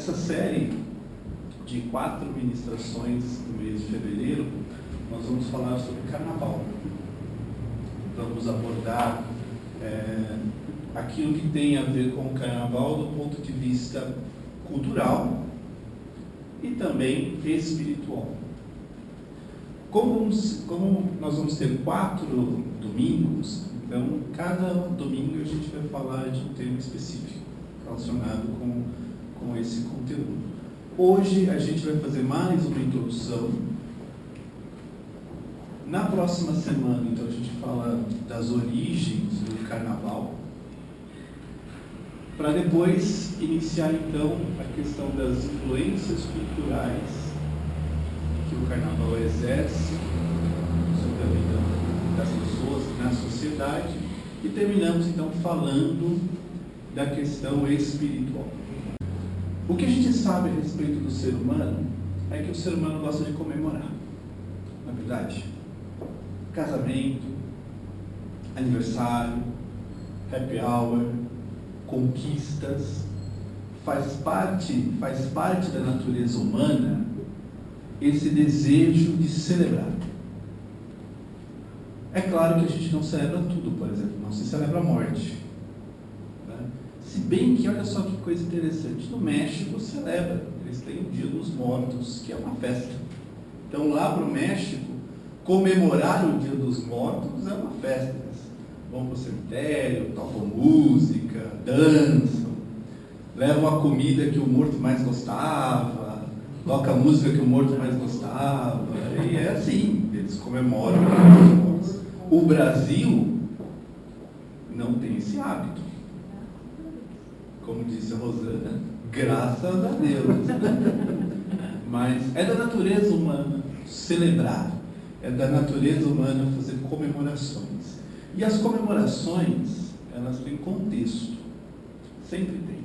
Nessa série de 4 ministrações no mês de fevereiro, nós vamos falar sobre Carnaval. Vamos abordar aquilo que tem a ver com o Carnaval do ponto de vista cultural e também espiritual. Como nós vamos ter 4 domingos, então cada domingo a gente vai falar de um tema específico relacionado com esse conteúdo. Hoje a gente vai fazer mais uma introdução. Na próxima semana, então, a gente fala das origens do Carnaval, para depois iniciar, então, a questão das influências culturais que o Carnaval exerce sobre a vida das pessoas na sociedade e terminamos, então, falando da questão espiritual. O que a gente sabe a respeito do ser humano é que o ser humano gosta de comemorar, na verdade. Casamento, aniversário, happy hour, conquistas, faz parte da natureza humana esse desejo de celebrar. É claro que a gente não celebra tudo, por exemplo, não se celebra a morte. Se bem que, olha só que coisa interessante, no México celebra, eles têm o Dia dos Mortos, que é uma festa. Então lá para o México, comemorar o Dia dos Mortos é uma festa. Eles vão para o cemitério, tocam música, dançam, levam a comida que o morto mais gostava, tocam a música que o morto mais gostava, e é assim, eles comemoram o Dia dos Mortos. O Brasil não tem esse hábito. Como disse a Rosana, graças a Deus. Mas é da natureza humana celebrar, é da natureza humana fazer comemorações. E as comemorações, elas têm contexto, sempre tem.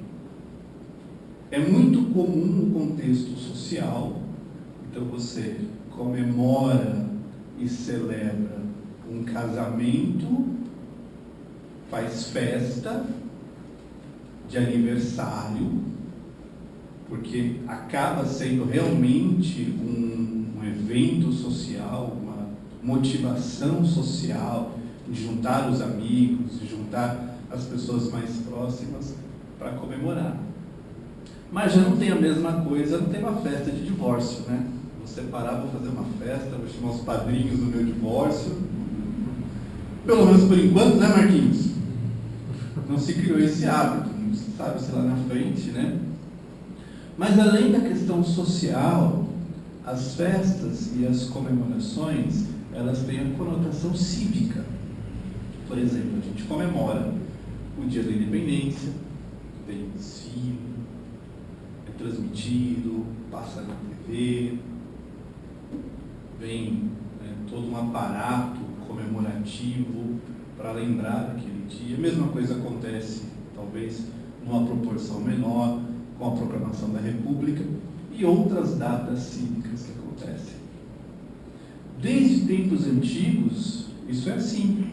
É muito comum no contexto social, então você comemora e celebra um casamento, faz festa de aniversário, porque acaba sendo realmente um evento social, uma motivação social, de juntar os amigos, de juntar as pessoas mais próximas para comemorar. Mas já não tem a mesma coisa, não tem uma festa de divórcio, né? Vou separar, vou fazer uma festa, vou chamar os padrinhos do meu divórcio. Pelo menos por enquanto, né, Marquinhos? Não se criou esse hábito. Sabe-se lá na frente, né? Mas além da questão social, as festas e as comemorações, elas têm a conotação cívica. Por exemplo, a gente comemora o Dia da Independência, tem desfile, é transmitido, passa na TV, vem todo um aparato comemorativo para lembrar daquele dia. A mesma coisa acontece, talvez, numa proporção menor, com a proclamação da República e outras datas cívicas que acontecem. Desde tempos antigos, isso é assim.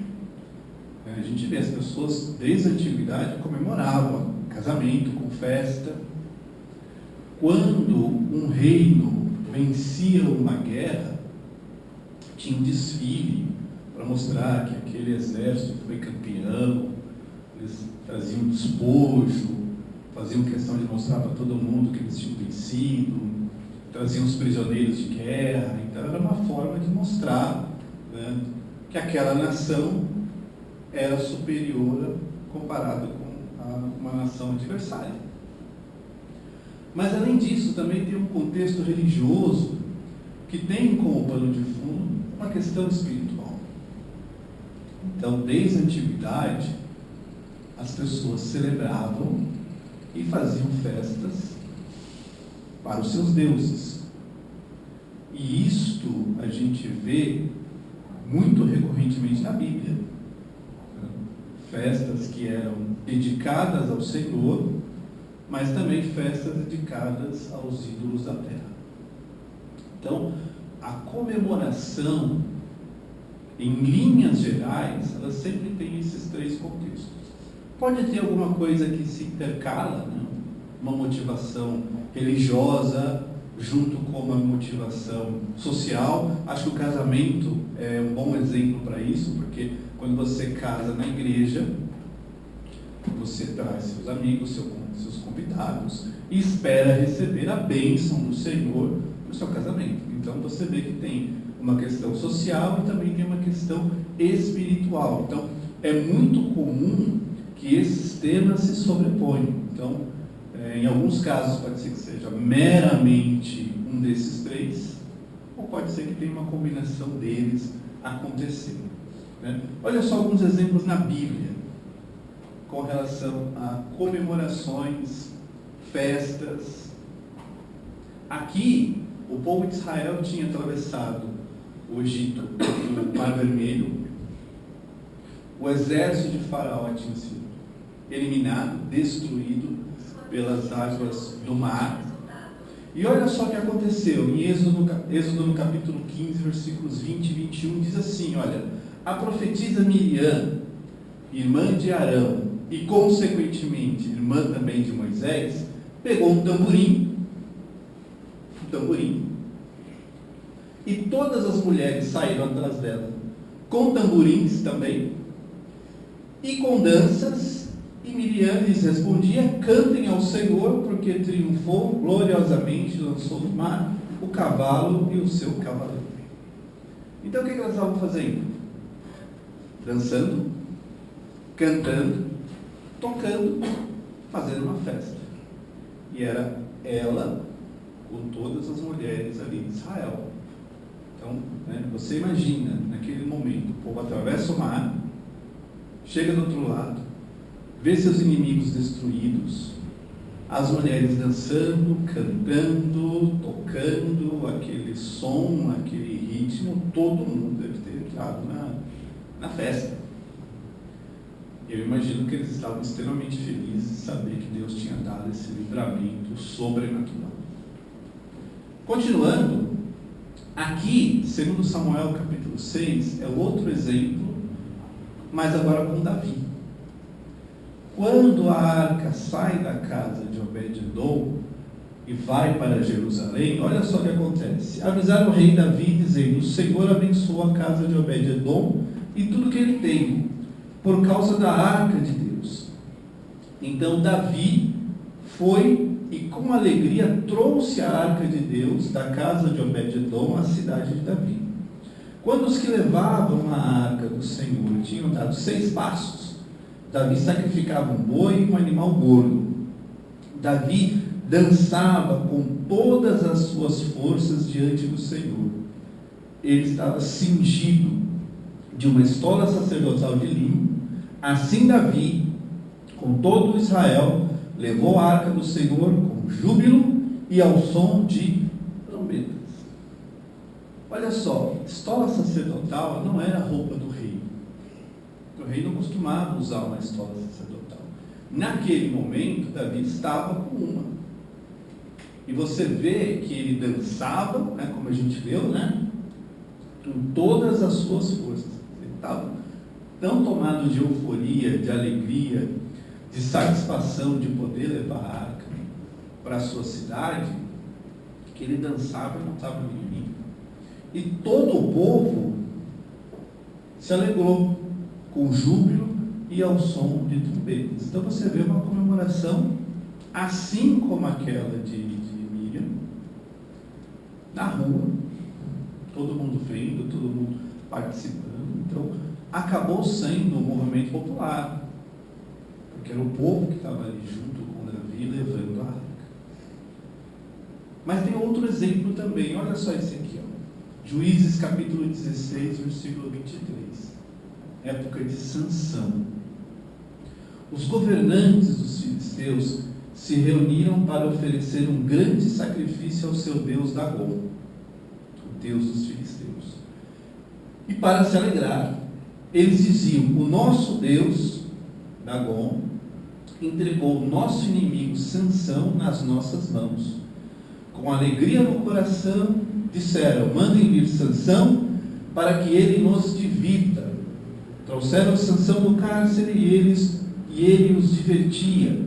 A gente vê as pessoas, desde a antiguidade, comemoravam casamento com festa. Quando um reino vencia uma guerra, tinha um desfile para mostrar que aquele exército foi campeão. Eles traziam despojo, faziam questão de mostrar para todo mundo que eles tinham vencido, traziam os prisioneiros de guerra. Então era uma forma de mostrar, né, que aquela nação era superior comparada com uma nação adversária. Mas além disso, também tem um contexto religioso que tem como pano de fundo uma questão espiritual. Então, desde a antiguidade, as pessoas celebravam e faziam festas para os seus deuses. E isto a gente vê muito recorrentemente na Bíblia. Festas que eram dedicadas ao Senhor, mas também festas dedicadas aos ídolos da terra. Então, a comemoração, em linhas gerais, ela sempre tem esses 3 contextos. Pode ter alguma coisa que se intercala, né? Uma motivação religiosa, junto com uma motivação social. Acho que o casamento é um bom exemplo para isso, porque quando você casa na igreja, você traz seus amigos, seus convidados e espera receber a bênção do Senhor no seu casamento. Então você vê que tem uma questão social e também tem uma questão espiritual. Então é muito comum que esses temas se sobreponham. Então, em alguns casos pode ser que seja meramente um desses três, ou pode ser que tenha uma combinação deles acontecendo, né? Olha só alguns exemplos na Bíblia com relação a comemorações, festas. Aqui, o povo de Israel tinha atravessado o Egito, o Mar Vermelho. O exército de Faraó tinha sido eliminado, destruído pelas águas do mar. E olha só o que aconteceu em Êxodo no capítulo 15, versículos 20 e 21, diz assim, olha, a profetisa Miriam, irmã de Arão, e consequentemente irmã também de Moisés, pegou um tamborim, e todas as mulheres saíram atrás dela, com tamborins também, e com danças, e Miriam lhes respondia, cantem ao Senhor, porque triunfou gloriosamente, lançou no mar o cavalo e o seu cavaleiro. Então o que elas estavam fazendo? Dançando, cantando, tocando, fazendo uma festa. E era ela com todas as mulheres ali de Israel. Então, você imagina, naquele momento, o povo atravessa o mar, chega do outro lado, vê seus inimigos destruídos, as mulheres dançando, cantando, tocando, aquele som, aquele ritmo, todo mundo deve ter entrado na festa. Eu imagino que eles estavam extremamente felizes de saber que Deus tinha dado esse livramento sobrenatural. Continuando, aqui, segundo Samuel capítulo 6, é outro exemplo, mas agora com Davi. Quando a arca sai da casa de Obed-edom e vai para Jerusalém, olha só o que acontece. Avisaram o rei Davi, dizendo, o Senhor abençoou a casa de Obed-edom e tudo que ele tem, por causa da arca de Deus. Então Davi foi e com alegria trouxe a arca de Deus da casa de Obed-edom à cidade de Davi. Quando os que levavam a arca do Senhor tinham dado 6 passos, Davi sacrificava um boi e um animal gordo. Davi dançava com todas as suas forças diante do Senhor. Ele estava cingido de uma estola sacerdotal de linho. Assim Davi, com todo Israel, levou a arca do Senhor com júbilo e ao som de trombetas. Olha só, estola sacerdotal não era a roupa do rei. O rei não costumava usar uma estola sacerdotal. Naquele momento, Davi estava com uma. E você vê que ele dançava, como a gente leu, com todas as suas forças. Ele estava tão tomado de euforia, de alegria, de satisfação de poder levar a arca para a sua cidade, que ele dançava e não estava nem aí. E todo o povo se alegrou com júbilo e ao som de trombetas. Então você vê uma comemoração assim como aquela de Miriam, na rua, todo mundo vendo, todo mundo participando. Então acabou sendo um movimento popular, porque era o povo que estava ali junto com Davi levando a arca. Mas tem outro exemplo também, olha só esse aqui, Juízes capítulo 16, versículo 23. Época de Sansão. Os governantes dos filisteus se reuniram para oferecer um grande sacrifício ao seu deus Dagom, o deus dos filisteus. E para se alegrar, eles diziam, o nosso deus Dagom entregou o nosso inimigo Sansão nas nossas mãos. Com alegria no coração, disseram, mandem vir Sansão para que ele nos divirta. Trouxeram Sansão do cárcere e ele os divertia.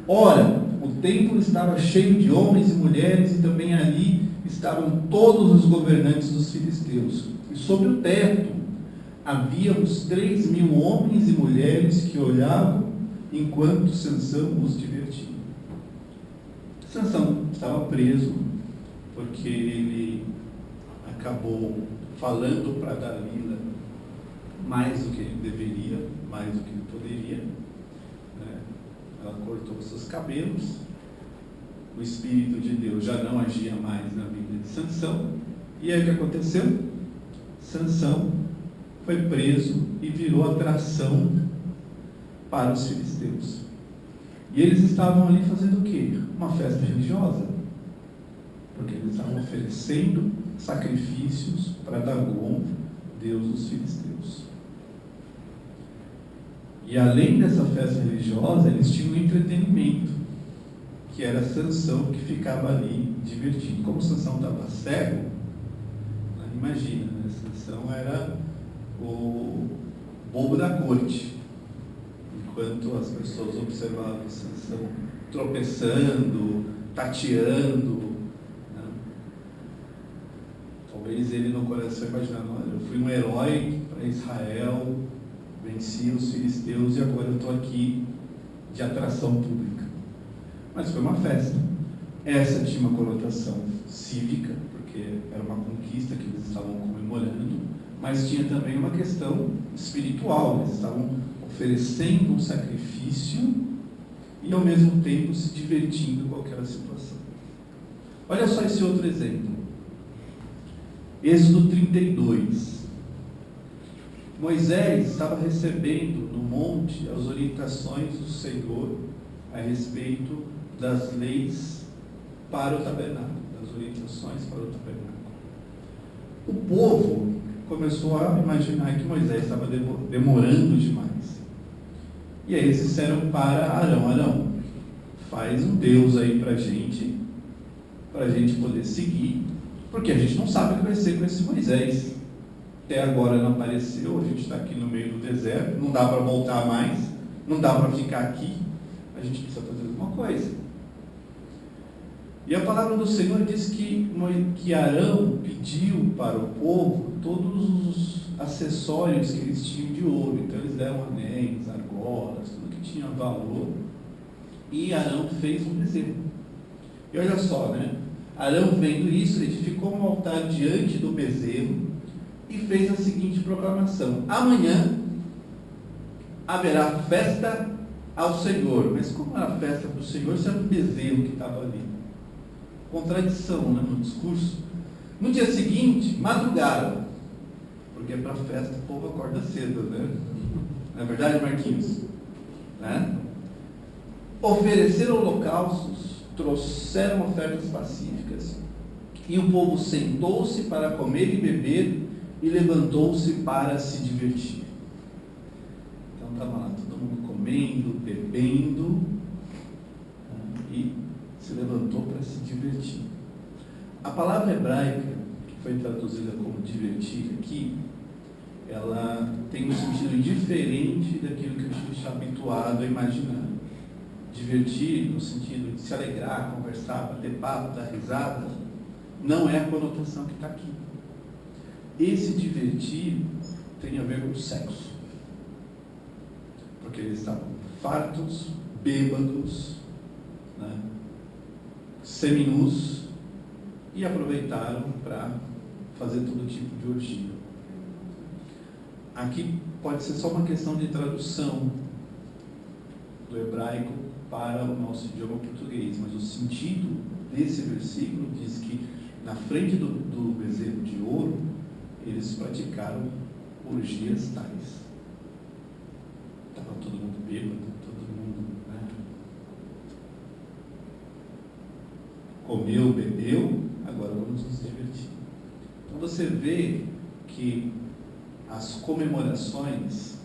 Ora, o o templo estava cheio de homens e mulheres, e também ali estavam todos os governantes dos filisteus. E sobre o teto havia uns 3.000 homens e mulheres que olhavam enquanto Sansão os divertia. Sansão estava preso porque ele acabou falando para Dalila mais do que ele deveria, mais do que ele poderia, né? Ela cortou os seus cabelos, o Espírito de Deus já não agia mais na vida de Sansão, e aí o que aconteceu? Sansão foi preso e virou atração para os filisteus. E eles estavam ali fazendo o quê? Uma festa religiosa, porque eles estavam oferecendo sacrifícios para Dagon, deus dos filisteus. E além dessa festa religiosa, eles tinham um entretenimento, que era Sansão, que ficava ali divertindo. Como Sansão estava cego, imagina, né? Sansão era o bobo da corte, enquanto as pessoas observavam Sansão tropeçando, tateando, né? Talvez ele no coração imaginando: olha, eu fui um herói para Israel, venci os filisteus e agora eu estou aqui de atração pública. Mas foi uma festa. Essa tinha uma conotação cívica, porque era uma conquista que eles estavam comemorando, mas tinha também uma questão espiritual. Eles estavam oferecendo um sacrifício e ao mesmo tempo se divertindo com aquela situação. Olha só esse outro exemplo. Êxodo 32. Moisés estava recebendo no monte as orientações do Senhor a respeito das leis para o tabernáculo, das orientações para o tabernáculo. O povo começou a imaginar que Moisés estava demorando demais. E aí eles disseram para Arão: faz um Deus aí para a gente poder seguir, porque a gente não sabe o que vai ser com esse Moisés. Até agora não apareceu, a gente está aqui no meio do deserto, não dá para voltar mais, não dá para ficar aqui, a gente precisa fazer alguma coisa. E a palavra do Senhor diz que Arão pediu para o povo todos os acessórios que eles tinham de ouro. Então eles deram anéis, argolas, tudo que tinha valor, e Arão fez um bezerro. E olha só, né? Arão, vendo isso, edificou um altar diante do bezerro e fez a seguinte proclamação: amanhã haverá festa ao Senhor. Mas como era a festa para o Senhor, se era um bezerro que estava ali? Contradição, né, no discurso. No dia seguinte, madrugaram, porque para a festa o povo acorda cedo, né? Não é verdade, Marquinhos? Né? Ofereceram holocaustos, trouxeram ofertas pacíficas, e o povo sentou-se para comer e beber, e levantou-se para se divertir. Então estava lá todo mundo comendo, bebendo, e se levantou para se divertir. A palavra hebraica, que foi traduzida como divertir aqui, ela tem um sentido diferente daquilo que a gente está habituado a imaginar. Divertir no sentido de se alegrar, conversar, bater papo, dar risada, não é a conotação que está aqui. Esse divertir tem a ver com sexo, porque eles estavam fartos, bêbados, né, seminus, e aproveitaram para fazer todo tipo de orgia. Aqui pode ser só uma questão de tradução do hebraico para o nosso idioma português, mas o sentido desse versículo diz que na frente do bezerro de ouro eles praticaram orgias tais. Estava todo mundo bêbado, todo mundo, né, comeu, bebeu, agora vamos nos divertir. Então você vê que as comemorações,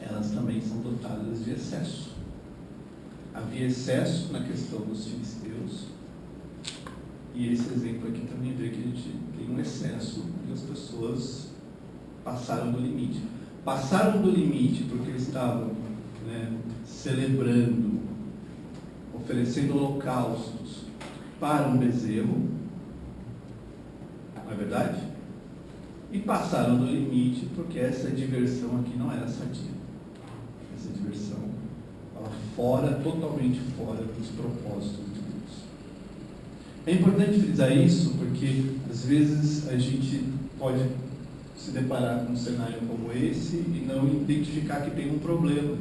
elas também são dotadas de excesso. Havia excesso na questão dos filisteus, e esse exemplo aqui também vê que a gente tem um excesso, e as pessoas passaram do limite. Passaram do limite porque eles estavam, né, celebrando, oferecendo holocaustos para um bezerro, não é verdade? E passaram do limite, porque essa diversão aqui não era sadia. Essa diversão estava totalmente fora dos propósitos de Deus. É importante frisar isso, porque às vezes a gente pode se deparar com um cenário como esse e não identificar que tem um problema.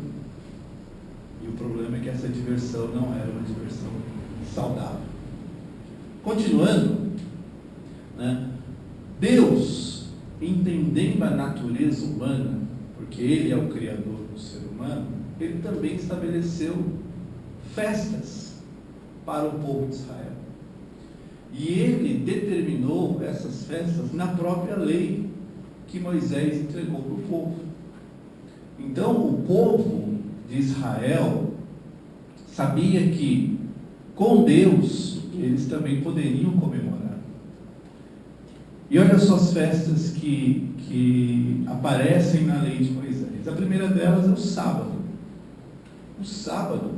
E o problema é que essa diversão não era uma diversão saudável. Continuando, né? Deus, entendendo a natureza humana, porque Ele é o Criador do ser humano, Ele também estabeleceu festas para o povo de Israel. E Ele determinou essas festas na própria lei que Moisés entregou para o povo. Então, o povo de Israel sabia que, com Deus, eles também poderiam comemorar. E olha só as festas que aparecem na lei de Moisés. A primeira delas é o sábado. O sábado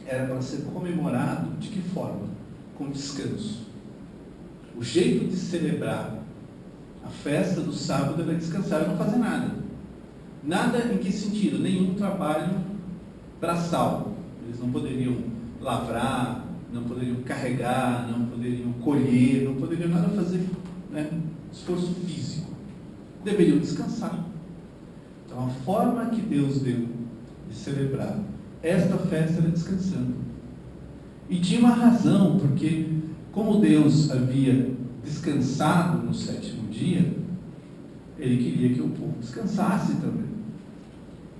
era para ser comemorado de que forma? Com descanso. O jeito de celebrar a festa do sábado era descansar e não fazer nada. Nada em que sentido? Nenhum trabalho braçal. Eles não poderiam lavrar, não poderiam carregar, não poderiam colher, não poderiam nada fazer, né? Esforço físico. Deveriam descansar. Então a forma que Deus deu de celebrar esta festa era descansando. E tinha uma razão, porque como Deus havia descansado no sétimo dia, Ele queria que o povo descansasse também,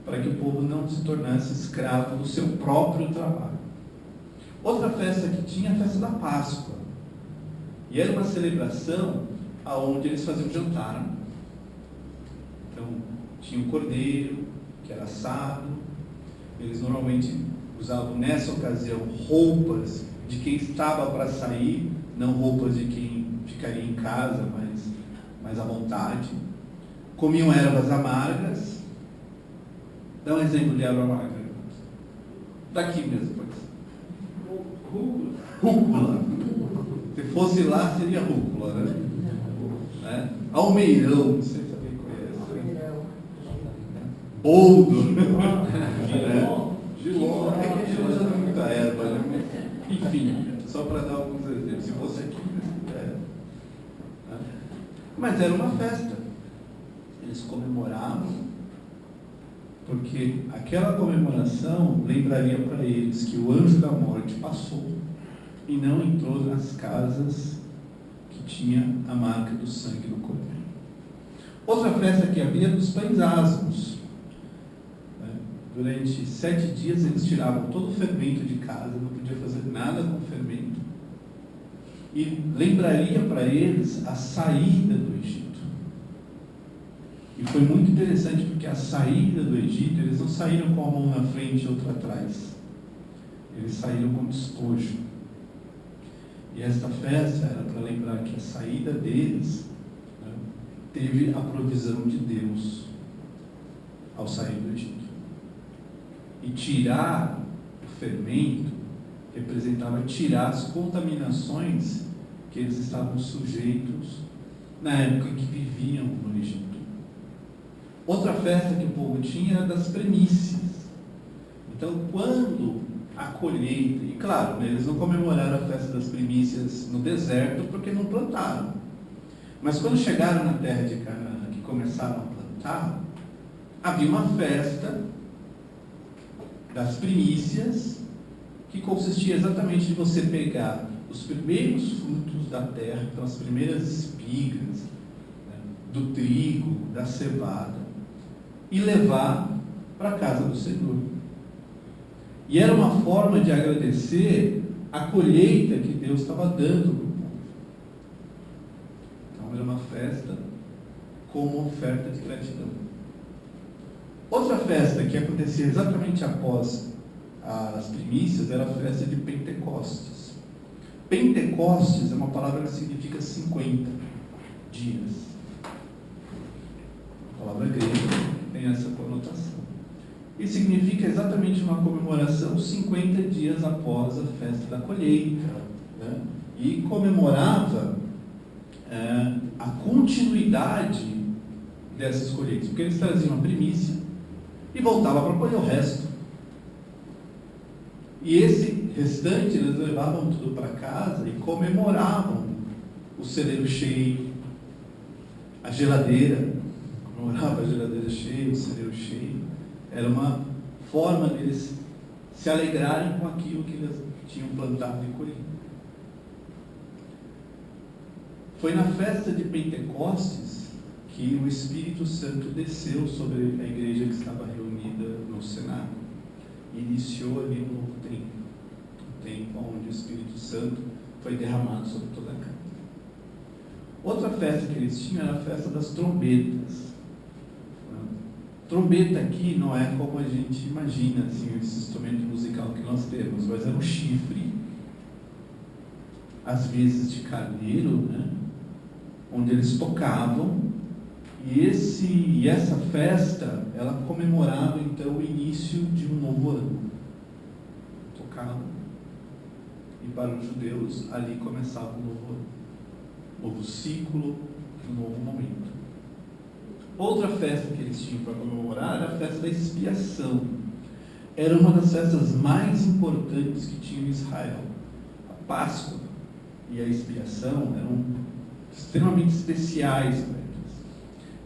para que o povo não se tornasse escravo do seu próprio trabalho. Outra festa que tinha, a festa da Páscoa. E era uma celebração onde eles faziam jantar. Então, tinha um cordeiro, que era assado. Eles normalmente usavam nessa ocasião roupas de quem estava para sair, não roupas de quem ficaria em casa, mas à vontade. Comiam ervas amargas. Dá um exemplo de erva amarga. Daqui mesmo, pode ser. Rúcula. Se fosse lá, seria rúcula, né? Almeirão, não sei se alguém conhece. Boldo. Giló. É que Giló já tem muita erva, né? Enfim, só para dar alguns exemplos. Se fosse aqui, mas era uma festa. Eles comemoravam, porque aquela comemoração lembraria para eles que o anjo da morte passou e não entrou nas casas que tinha a marca do sangue do cordeiro. Outra festa que havia dos pães asmos. Durante 7 dias eles tiravam todo o fermento de casa, não podia fazer nada com o fermento. E lembraria para eles a saída do Egito. E foi muito interessante, porque a saída do Egito, eles não saíram com a mão na frente e outra atrás. Eles saíram com despojo. E esta festa era para lembrar que a saída deles, né, teve a provisão de Deus ao sair do Egito. E tirar o fermento representava tirar as contaminações que eles estavam sujeitos na época em que viviam no Egito. Outra festa que o povo tinha era das primícias. Então, quando a colheita, e claro, eles não comemoraram a festa das primícias no deserto porque não plantaram. Mas quando chegaram na terra de Canaã, que começaram a plantar, havia uma festa das primícias, que consistia exatamente de você pegar os primeiros frutos da terra, então as primeiras espigas, né, do trigo, da cevada, e levar para a casa do Senhor. E era uma forma de agradecer a colheita que Deus estava dando para o povo. Então era uma festa como oferta de gratidão. Outra festa que acontecia exatamente após as primícias era a festa de Pentecostes. Pentecostes é uma palavra que significa 50 dias. A palavra grega tem essa conotação. e significa exatamente uma comemoração 50 dias após a festa da colheita, né? E comemorava a continuidade dessas colheitas, porque eles traziam a primícia e voltavam para colher o resto. E esse restante eles levavam tudo para casa e comemoravam o celeiro cheio, a geladeira, comemorava a geladeira cheia, o celeiro cheio. Era uma forma deles se alegrarem com aquilo que eles tinham plantado e colhido. Foi na festa de Pentecostes que o Espírito Santo desceu sobre a igreja que estava reunida no cenáculo e iniciou ali um novo tempo, um tempo onde o Espírito Santo foi derramado sobre toda a casa. Outra festa que eles tinham era a festa das trombetas. Trombeta aqui não é como a gente imagina, assim, esse instrumento musical que nós temos, mas era um chifre, às vezes de carneiro, né? Onde eles tocavam, e essa festa, ela comemorava então o início de um novo ano. Tocavam, e para os judeus ali começava um novo ano, um novo ciclo, um novo momento. Outra festa que eles tinham para comemorar era a festa da expiação. Era uma das festas mais importantes que tinha em Israel. A Páscoa e a expiação eram extremamente especiais para eles.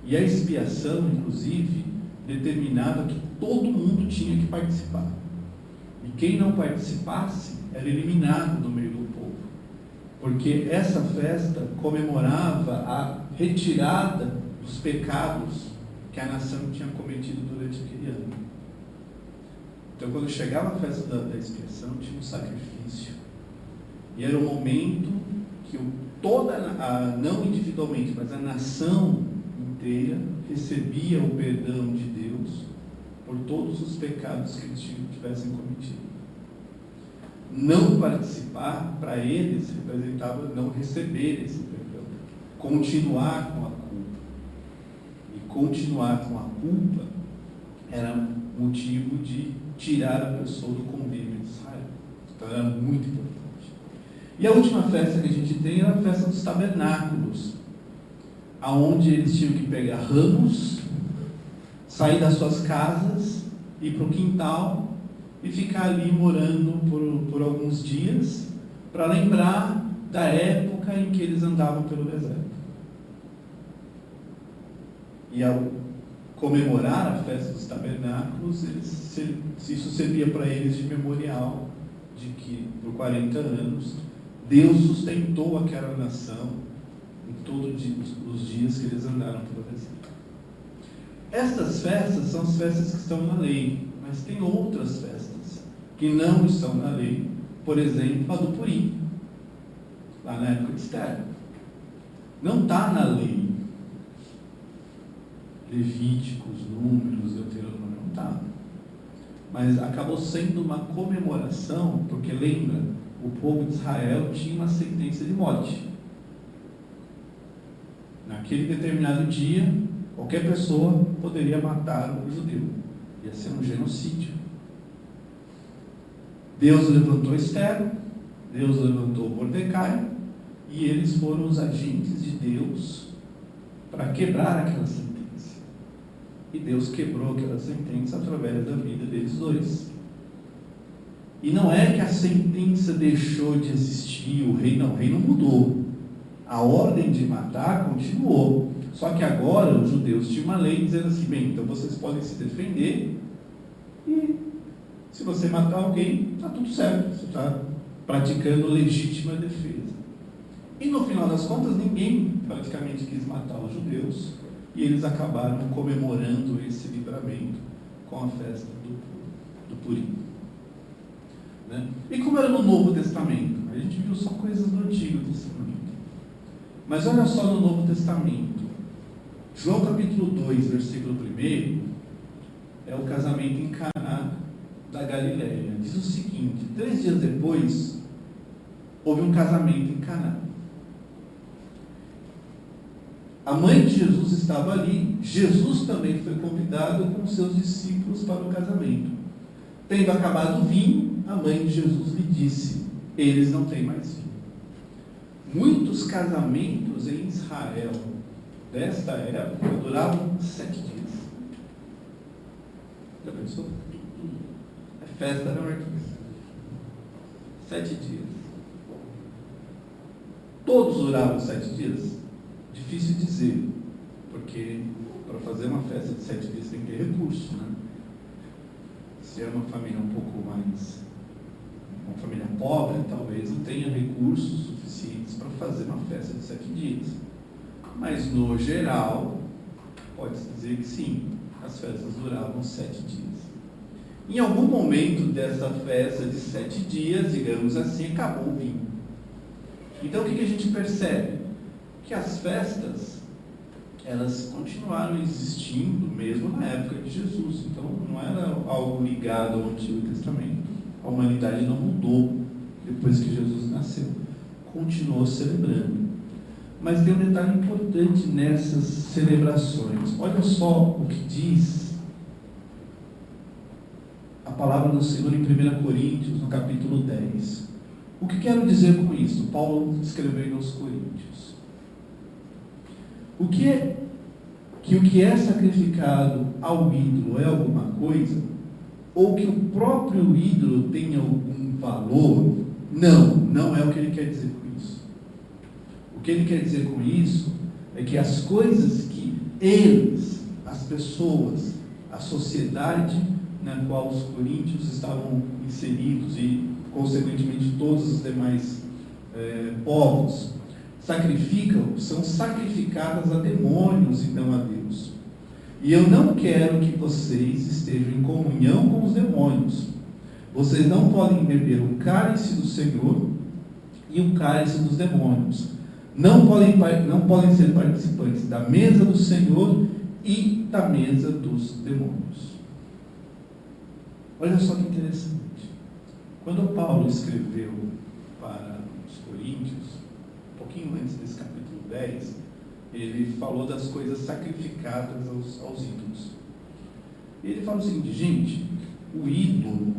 E a expiação, inclusive, determinava que todo mundo tinha que participar. E quem não participasse era eliminado do meio do povo. Porque essa festa comemorava a retirada dos pecados que a nação tinha cometido durante aquele ano. Então, quando chegava a festa da expiação, tinha um sacrifício. E era o momento que não individualmente, mas a nação inteira recebia o perdão de Deus por todos os pecados que eles tivessem cometido. Não participar, para eles, representava não receber esse perdão, continuar com a culpa. E continuar com a culpa era motivo de tirar a pessoa do convívio de Israel. Então era muito importante. E a última festa que a gente tem é a festa dos tabernáculos, aonde eles tinham que pegar ramos, sair das suas casas, ir para o quintal e ficar ali morando por alguns dias, para lembrar da época em que eles andavam pelo deserto. E ao comemorar a festa dos tabernáculos, isso servia para eles de memorial de que por 40 anos Deus sustentou aquela nação em todos os dias que eles andaram pelo deserto. Estas festas são as festas que estão na lei, mas tem outras festas que não estão na lei. Por exemplo, a do Purim, lá na época de Esther. Não está na lei. Levíticos, Números, Deuteronômio, não está. Mas acabou sendo uma comemoração, porque lembra, o povo de Israel tinha uma sentença de morte. Naquele determinado dia, qualquer pessoa poderia matar um judeu. Ia ser um genocídio. Deus levantou Esther, Deus levantou Mordecai, e eles foram os agentes de Deus para quebrar aquela sentença. E Deus quebrou aquela sentença através da vida deles dois. E não é que a sentença deixou de existir, o rei não mudou. A ordem de matar continuou. Só que agora os judeus tinham uma lei dizendo assim, bem, então vocês podem se defender e se você matar alguém, está tudo certo, você está praticando legítima defesa. E no final das contas, ninguém praticamente quis matar os judeus e eles acabaram comemorando esse livramento com a festa do Purim. Né? E como era no Novo Testamento? A gente viu só coisas do Antigo Testamento. Mas olha só no Novo Testamento. João capítulo 2, versículo 1, é o casamento em Caná da Galileia. Diz o seguinte: 3 dias depois, houve um casamento em Caná. A mãe de Jesus estava ali, Jesus também foi convidado com seus discípulos para o casamento. Tendo acabado o vinho, a mãe de Jesus lhe disse: eles não têm mais vinho. Muitos casamentos em Israel desta época duravam 7 dias. Já pensou? É festa, não é? 7 dias. Todos duravam 7 dias? Difícil dizer, porque para fazer uma festa de 7 dias tem que ter recurso, né? Se é uma família um pouco mais, uma família pobre, talvez não tenha recursos suficientes para fazer uma festa de 7 dias. Mas no geral, pode-se dizer que sim, as festas duravam 7 dias. Em algum momento dessa festa de 7 dias, digamos assim, acabou o vinho. Então o que a gente percebe? Que as festas, elas continuaram existindo mesmo na época de Jesus. Então não era algo ligado ao Antigo Testamento. A humanidade não mudou depois que Jesus nasceu. Continuou celebrando. Mas tem um detalhe importante nessas celebrações. Olha só o que diz a palavra do Senhor em 1 Coríntios, no capítulo 10. O que quero dizer com isso? Paulo escreveu aos Coríntios. O que é sacrificado ao ídolo é alguma coisa? Ou que o próprio ídolo tenha algum valor? Não é o que ele quer dizer com isso. O que ele quer dizer com isso é que as coisas que eles, as pessoas, a sociedade na qual os coríntios estavam inseridos e, consequentemente, todos os demais povos sacrificam, são sacrificadas a demônios e não a Deus. E eu não quero que vocês estejam em comunhão com os demônios. Vocês não podem beber o cálice do Senhor e o cálice dos demônios. Não podem ser participantes da mesa do Senhor e da mesa dos demônios. Olha só que interessante. Quando Paulo escreveu para os Coríntios, um pouquinho antes desse capítulo 10, ele falou das coisas sacrificadas aos ídolos. E ele fala o seguinte: gente, o ídolo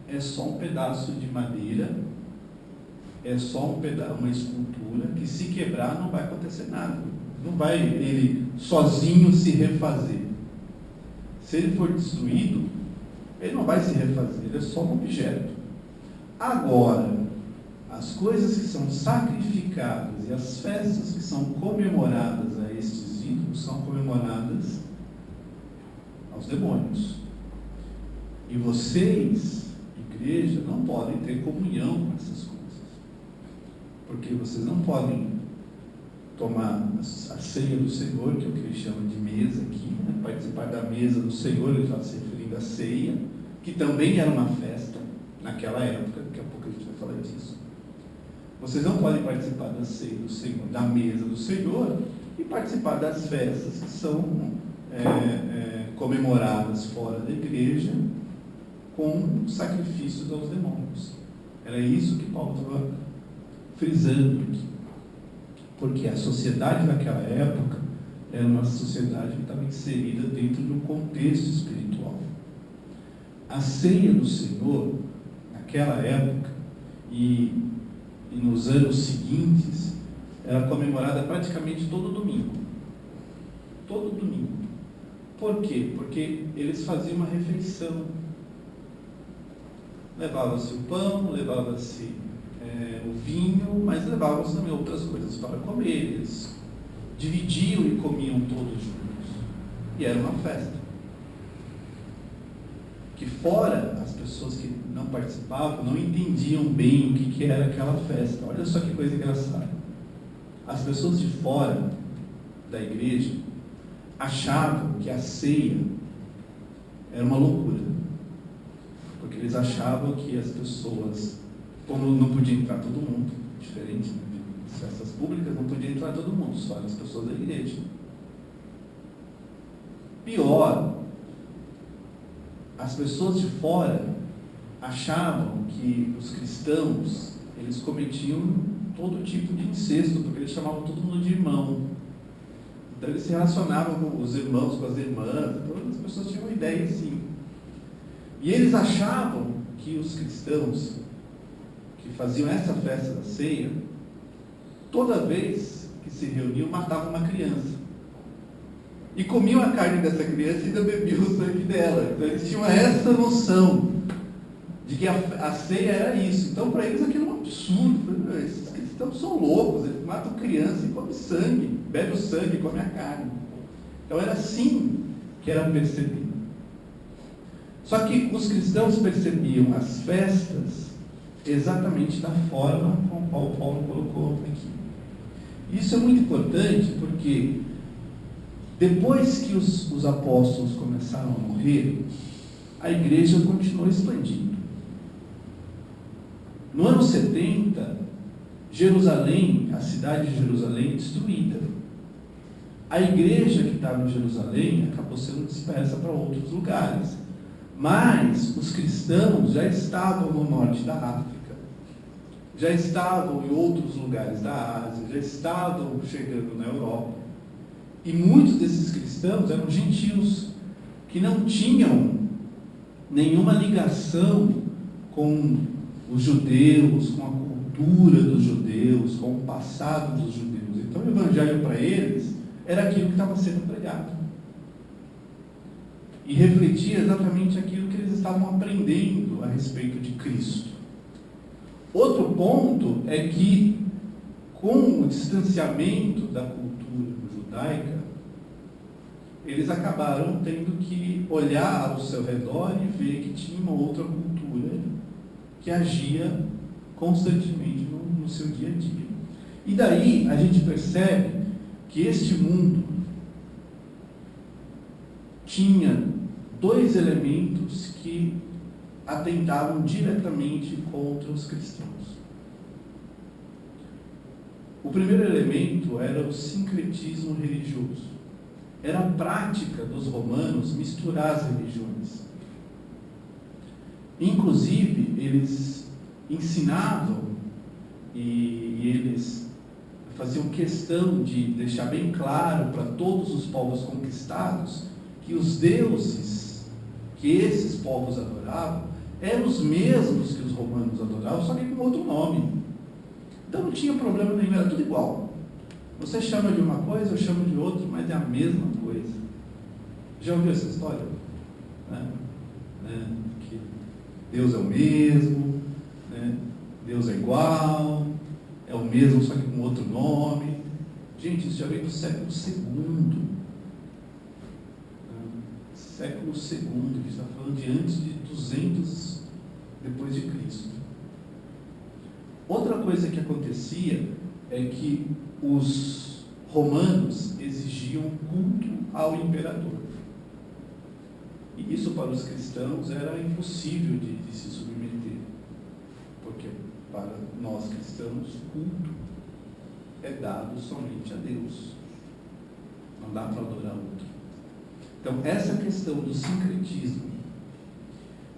é só um pedaço de madeira, é só uma escultura que, se quebrar, não vai acontecer nada. Não vai ele sozinho se refazer. Se ele for destruído, ele não vai se refazer, ele é só um objeto. Agora, as coisas que são sacrificadas e as festas que são comemoradas a estes ídolos são comemoradas aos demônios. E vocês, igreja, não podem ter comunhão com essas coisas. Porque vocês não podem tomar a ceia do Senhor, que é o que ele chama de mesa aqui, né? Participar da mesa do Senhor, ele está se referindo à ceia, que também era uma festa naquela época, daqui a pouco a gente vai falar disso. Vocês não podem participar da ceia do Senhor, da mesa do Senhor, e participar das festas que são comemoradas fora da igreja com sacrifícios aos demônios. Era isso que Paulo estava frisando aqui. Porque a sociedade daquela época era uma sociedade que estava inserida dentro de um contexto espiritual. A ceia do Senhor, naquela época, e nos anos seguintes, era comemorada praticamente todo domingo. Todo domingo. Por quê? Porque eles faziam uma refeição. Levava-se o pão, levava-se o vinho, mas levavam-se também outras coisas para comer. Eles dividiam e comiam todos juntos. E era uma festa. Que fora, as pessoas que não participavam não entendiam bem o que era aquela festa. Olha só que coisa engraçada. As pessoas de fora da igreja achavam que a ceia era uma loucura. Porque eles achavam que as pessoas, como não podia entrar todo mundo, diferente das festas públicas, não podia entrar todo mundo, só as pessoas da igreja. Pior, as pessoas de fora achavam que os cristãos, eles cometiam todo tipo de incesto, porque eles chamavam todo mundo de irmão. Então eles se relacionavam com os irmãos, com as irmãs, todas as pessoas tinham uma ideia assim. E eles achavam que os cristãos que faziam essa festa da ceia, toda vez que se reuniam, matavam uma criança. E comiam a carne dessa criança e ainda bebiam o sangue dela. Então eles tinham essa noção de que a ceia era isso. Então para eles aquilo é um absurdo. Esses cristãos são loucos, eles matam criança e comem sangue, bebem o sangue e comem a carne. Então era assim que era percebido. Só que os cristãos percebiam as festas exatamente da forma com a qual Paulo colocou aqui. Isso é muito importante porque depois que os apóstolos começaram a morrer, a igreja continuou expandindo. No ano 70, Jerusalém, a cidade de Jerusalém, destruída. A igreja que estava em Jerusalém acabou sendo dispersa para outros lugares. Mas os cristãos já estavam no norte da África, já estavam em outros lugares da Ásia, já estavam chegando na Europa. E muitos desses cristãos eram gentios, que não tinham nenhuma ligação com os judeus, com a cultura dos judeus, com o passado dos judeus. Então o evangelho para eles era aquilo que estava sendo pregado. E refletia exatamente aquilo que eles estavam aprendendo a respeito de Cristo. Outro ponto é que, com o distanciamento da cultura judaica, eles acabaram tendo que olhar ao seu redor e ver que tinha uma outra cultura que agia constantemente no seu dia a dia. E daí a gente percebe que este mundo tinha dois elementos que atentavam diretamente contra os cristãos. O primeiro elemento era o sincretismo religioso. Era a prática dos romanos misturar as religiões. Inclusive, eles ensinavam e eles faziam questão de deixar bem claro para todos os povos conquistados que os deuses que esses povos adoravam eram os mesmos que os romanos adoravam, só que com outro nome. Então não tinha problema nenhum, era tudo igual. Você chama de uma coisa, eu chamo de outra, mas é a mesma coisa. Já ouviu essa história? Que Deus é o mesmo, Deus é igual, é o mesmo, só que com outro nome. Gente, isso já veio do século II. Século II, que a gente está falando de antes de 200 depois de Cristo. Outra coisa que acontecia é que os romanos exigiam culto ao imperador. E isso para os cristãos era impossível de se submeter. Porque para nós cristãos, culto é dado somente a Deus. Não dá para adorar outro. Então, essa questão do sincretismo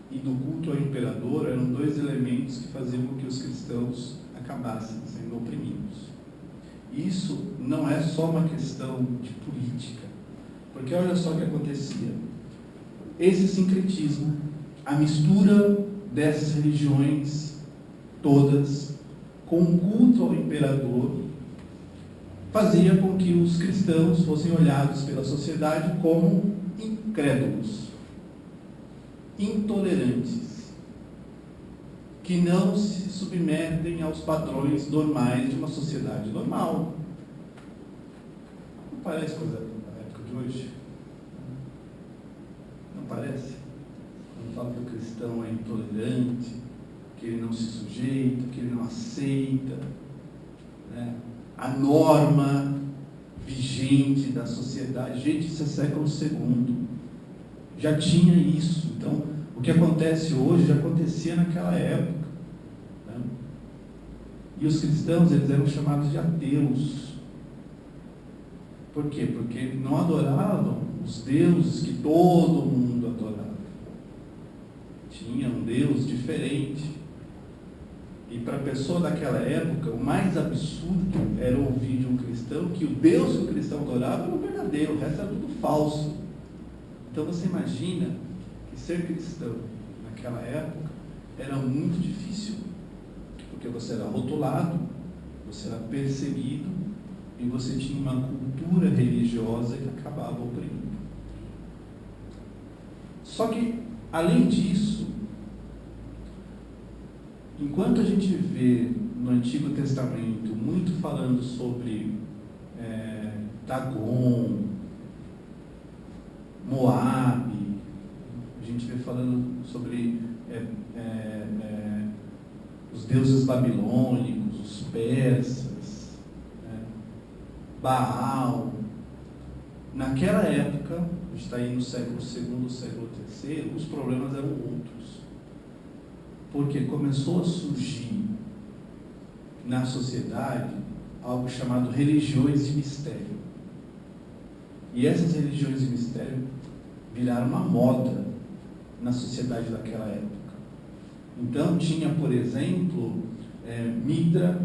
e do culto ao imperador eram dois elementos que faziam com que os cristãos acabassem sendo oprimidos. Isso não é só uma questão de política, porque olha só o que acontecia. Esse sincretismo, a mistura dessas religiões todas com o culto ao imperador, fazia com que os cristãos fossem olhados pela sociedade como incrédulos, intolerantes, que não se submetem aos padrões normais de uma sociedade normal. Não parece coisa da época de hoje? Não parece? Quando fala que o cristão é intolerante, que ele não se sujeita, que ele não aceita, a norma vigente da sociedade. Gente, isso é século II. Já tinha isso. Então, o que acontece hoje já acontecia naquela época. E os cristãos, eles eram chamados de ateus. Por quê? Porque não adoravam os deuses que todo mundo adorava. Tinha um Deus diferente. E para a pessoa daquela época, o mais absurdo era ouvir de um cristão que o Deus que o cristão adorava era o verdadeiro, o resto era tudo falso. Então você imagina que ser cristão naquela época era muito difícil, porque você era rotulado, você era perseguido e você tinha uma cultura religiosa que acabava oprimindo. Só que, além disso, enquanto a gente vê no Antigo Testamento muito falando sobre Dagon, Moabe, a gente vê falando sobre os deuses babilônicos, os persas, Baal. Naquela época, a gente está aí no século II, século III, os problemas eram outros. Porque começou a surgir na sociedade algo chamado religiões de mistério. E essas religiões de mistério viraram uma moda na sociedade daquela época. Então tinha, por exemplo, Mitra,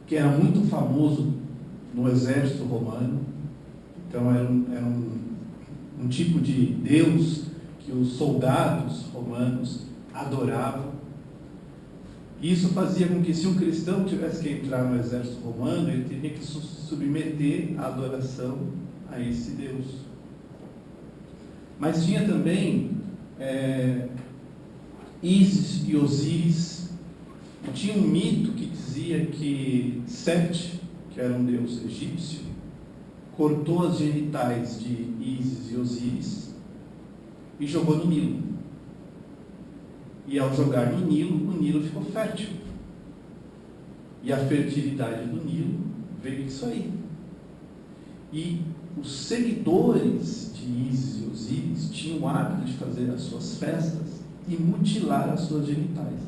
que era muito famoso no exército romano. Então era um tipo de deus que os soldados romanos adoravam. Isso fazia com que, se um cristão tivesse que entrar no exército romano, ele teria que submeter a adoração a esse Deus. Mas tinha também Ísis e Osíris. Tinha um mito que dizia que Sete, que era um deus egípcio, cortou as genitais de Ísis e Osíris e jogou no Nilo. E ao jogar no Nilo ficou fértil. E a fertilidade do Nilo veio disso aí. E os seguidores de Ísis e Osíris tinham o hábito de fazer as suas festas e mutilar as suas genitais.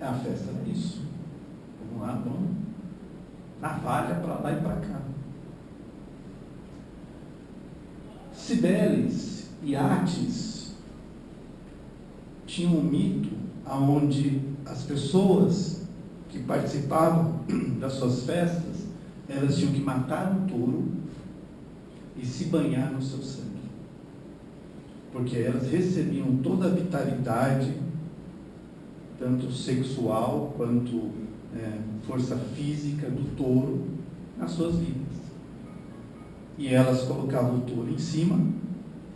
A festa era isso. Vamos lá, vamos. Navalha para lá e para cá. Cibeles e Átis tinham um mito onde as pessoas que participavam das suas festas, elas tinham que matar um touro e se banhar no seu sangue, porque elas recebiam toda a vitalidade, tanto sexual quanto força física do touro nas suas vidas. E elas colocavam o touro em cima,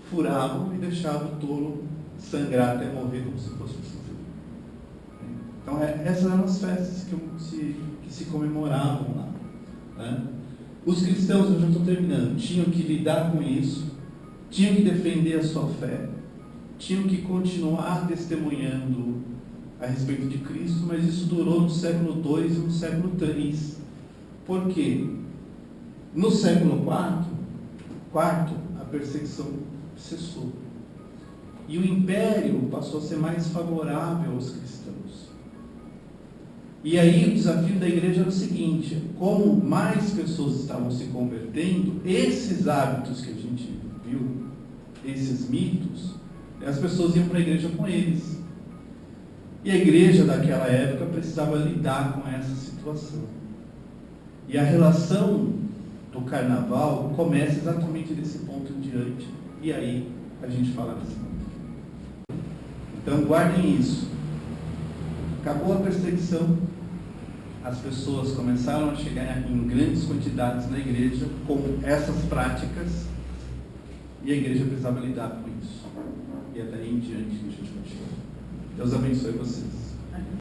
furavam e deixavam o touro sangrar até morrer, como se fosse um. Então essas eram as festas que se comemoravam lá, né? Os cristãos, eu já estou terminando, tinham que lidar com isso, tinham que defender a sua fé, tinham que continuar testemunhando a respeito de Cristo, mas isso durou no século II e no século III. Por quê? No século IV, a perseguição cessou. E o império passou a ser mais favorável aos cristãos. E aí o desafio da igreja era o seguinte: como mais pessoas estavam se convertendo, esses hábitos que a gente viu, esses mitos, as pessoas iam para a igreja com eles. E a igreja daquela época precisava lidar com essa situação. E a relação do carnaval começa exatamente desse ponto em diante. E aí a gente fala desse ponto. Então guardem isso. Acabou a perseguição, as pessoas começaram a chegar em grandes quantidades na igreja com essas práticas, e a igreja precisava lidar com isso. E é daí em diante que a gente vai chegar. Deus abençoe vocês.